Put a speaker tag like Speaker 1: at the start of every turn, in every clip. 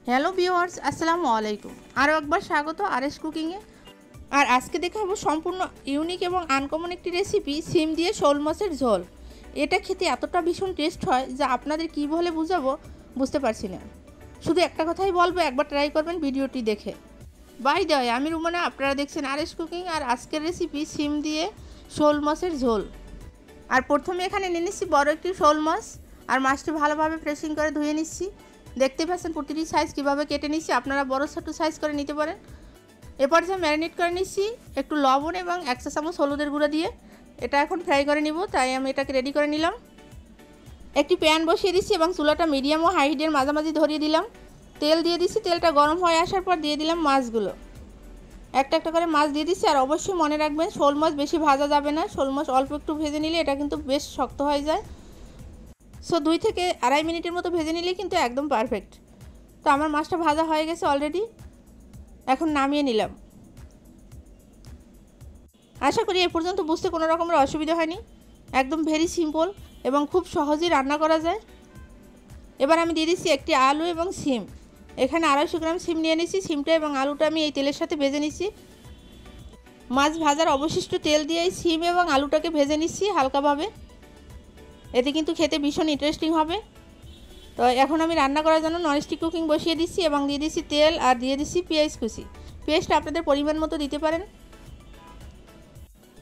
Speaker 1: Hello viewers, আসসালামু আলাইকুম। আরও একবার স্বাগত আরএস কুকিংয়ে। আর আজকে দেখাবো সম্পূর্ণ ইউনিক এবং আনকমন একটি রেসিপি, সিম দিয়ে শোল মাছের ঝোল। এটা খেতে এতটা ভীষণ টেস্ট হয় যা আপনাদের কী বলে বুঝাবো বুঝতে পারছি না। শুধু একটা কথাই বলবো, একবার ট্রাই করবেন ভিডিওটি দেখে। বাই দ্য ওয়ে, আমি রুমানা, আপনারা দেখছেন আরএস কুকিং। আর আজকের রেসিপি সিম দিয়ে শোল মাছের ঝোল। আর প্রথমে এখানে নিয়ে নিচ্ছি বড় একটি শোল মাছ। আর মাছটি ভালোভাবে প্রেসিং করে ধুয়ে নিচ্ছি। দেখতে পাচ্ছেন প্রতিটি সাইজ কীভাবে কেটে নিচ্ছি, আপনারা বড় ছোটো সাইজ করে নিতে পারেন। এরপর যে ম্যারিনেট করে নিচ্ছি একটু লবণ এবং 1 চা চামচ হলুদের গুঁড়ো দিয়ে। এটা এখন ফ্রাই করে নিব, তাই আমি এটাকে রেডি করে নিলাম। একটি প্যান বসিয়ে দিচ্ছি এবং চুলাটা মিডিয়াম ও হাই হিটের মাঝামাঝি ধরিয়ে দিলাম। তেল দিয়ে দিচ্ছি, তেলটা গরম হয়ে আসার পর দিয়ে দিলাম মাছগুলো। একটা একটা করে মাছ দিয়ে দিচ্ছি। আর অবশ্যই মনে রাখবেন, শোল মাছ বেশি ভাজা যাবে না, শোল মাছ অল্প একটু ভেজে নিলে এটা কিন্তু বেশ শক্ত হয়ে যায়। সো 2 থেকে আড়াই মিনিটের মতো ভেজে নিলে কিন্তু একদম পারফেক্ট। তো আমার মাছটা ভাজা হয়ে গেছে অলরেডি, এখন নামিয়ে নিলাম। আশা করি এ পর্যন্ত বুঝতে কোনো রকমের অসুবিধা হয়নি। একদম ভেরি সিম্পল এবং খুব সহজেই রান্না করা যায়। এবার আমি দিয়ে দিচ্ছি একটি আলু এবং সিম। এখানে 250 গ্রাম সিম নিয়ে নিচ্ছি। সিমটা এবং আলুটা আমি এই তেলের সাথে ভেজে নিচ্ছি। মাছ ভাজার অবশিষ্ট তেল দিয়ে এই সিম এবং আলুটাকে ভেজে নিচ্ছি হালকাভাবে। এতে কিন্তু খেতে ভীষণ ইন্টারেস্টিং হবে। তো এখন আমি রান্না করার জন্য ননস্টিক কুকিং বসিয়ে দিচ্ছি এবং দিয়ে দিচ্ছি তেল আর দিয়ে দিচ্ছি পেঁয়াজ কুচি। পেঁয়াজটা আপনাদের পরিমাণ মতো দিতে পারেন।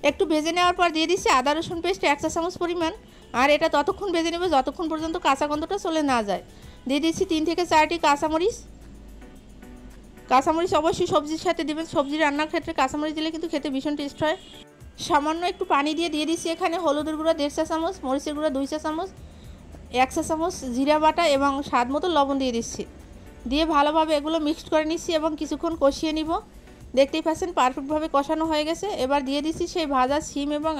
Speaker 1: একটু ভেজে নেওয়ার পর দিয়ে দিচ্ছি আদা রসুন পেস্ট 1 চা চামচ পরিমাণ। আর এটা ততক্ষণ ভেজে নেব যতক্ষণ পর্যন্ত কাঁচা গন্ধটা চলে না যায়। দিয়ে দিচ্ছি 3 থেকে 4টি কাঁচামরিচ। কাঁচামরিচ অবশ্যই সবজির সাথে দেবেন, সবজি রান্নার ক্ষেত্রে কাঁচামরিচ দিলে কিন্তু খেতে ভীষণ টেস্ট হয়। সামান্য একটু পানি দিয়ে দিচ্ছি এখানে হলুদের গুঁড়ো 1.5 চা চামচ, মরিচের গুঁড়ো 2 চা চামচ, 1 চা চামচ জিরা বাটা এবং স্বাদ মতো লবণ দিয়ে দিচ্ছি। দিয়ে ভালোভাবে এগুলো মিক্সড করে নিচ্ছি এবং কিছুক্ষণ কষিয়ে নিব। দেখতেই পাচ্ছেন পারফেক্টভাবে কষানো হয়ে গেছে। এবার দিয়ে দিচ্ছি সেই ভাজা সিম এবং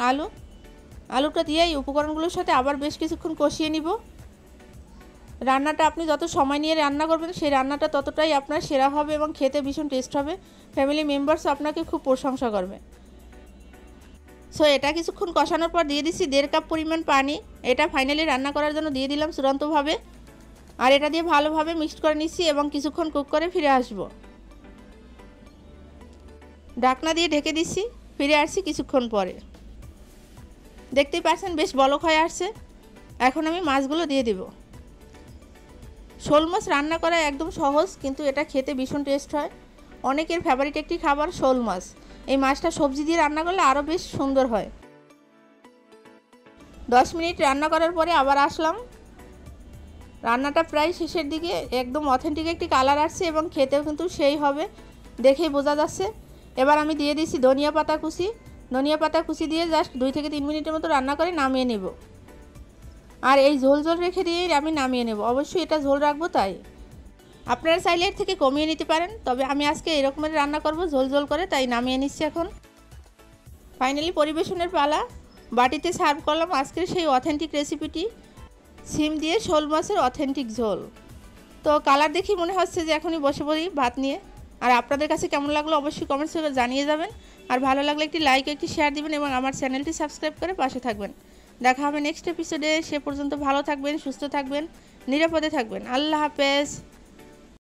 Speaker 1: আলুটা দিয়ে এই উপকরণগুলোর সাথে আবার বেশ কিছুক্ষণ কষিয়ে নিব। রান্নাটা আপনি যত সময় নিয়ে রান্না করবেন সেই রান্নাটা ততটাই আপনার সেরা হবে এবং খেতে ভীষণ টেস্ট হবে। ফ্যামিলি মেম্বার্সও আপনাকে খুব প্রশংসা করবে। সো এটা কিছুক্ষণ কষানোর পর দিয়ে দিচ্ছি 1.5 কাপ পরিমাণ পানি। এটা ফাইনালি রান্না করার জন্য দিয়ে দিলাম চূড়ান্তভাবে। আর এটা দিয়ে ভালোভাবে মিক্সড করে নিচ্ছি এবং কিছুক্ষণ কুক করে ফিরে আসব। ঢাকনা দিয়ে ঢেকে দিচ্ছি, ফিরে আসছি কিছুক্ষণ পরে। দেখতেই পাচ্ছেন বেশ বলক হয়ে আসছে। এখন আমি মাছগুলো দিয়ে দেব। শোল মাছ রান্না করা একদম সহজ, কিন্তু এটা খেতে ভীষণ টেস্ট হয়। অনেকের ফেভারিট একটি খাবার শোল মাছ। এই মাছটা সবজি দিয়ে রান্না করলে আরও বেশ সুন্দর হয়। 10 মিনিট রান্না করার পরে আবার আসলাম। রান্নাটা প্রায় শেষের দিকে, একদম অথেন্টিক একটি কালার আসছে এবং খেতেও কিন্তু সেই হবে, দেখেই বোঝা যাচ্ছে। এবার আমি দিয়ে দিচ্ছি ধনিয়া পাতা কুচি দিয়ে জাস্ট 2 থেকে 3 মিনিটের মতো রান্না করে নামিয়ে নেব। আর এই ঝোল রেখে দিয়ে আমি নামিয়ে নেব। অবশ্যই এটা ঝোল রাখবো, তাই আপনারা চাইলে এর থেকে কমিয়ে নিতে পারেন। তবে আমি আজকে এরকমের রান্না করব ঝোল করে, তাই নামিয়ে নিচ্ছি এখন। ফাইনালি পরিবেশনের পালা। বাটিতে সার্ভ করলাম আজকের সেই অথেন্টিক রেসিপিটি, সিম দিয়ে শোল মাছের অথেন্টিক ঝোল। তো কালার দেখি মনে হচ্ছে যে এখনই বসে পড়ি ভাত নিয়ে। আর আপনাদের কাছে কেমন লাগলো অবশ্যই কমেন্টস করে জানিয়ে যাবেন। আর ভালো লাগলে একটি লাইক, একটি শেয়ার দিবেন এবং আমার চ্যানেলটি সাবস্ক্রাইব করে পাশে থাকবেন। দেখা হবে নেক্সট এপিসোডে। সে পর্যন্ত ভালো থাকবেন, সুস্থ থাকবেন, নিরাপদে থাকবেন। আল্লাহ হাফেজ।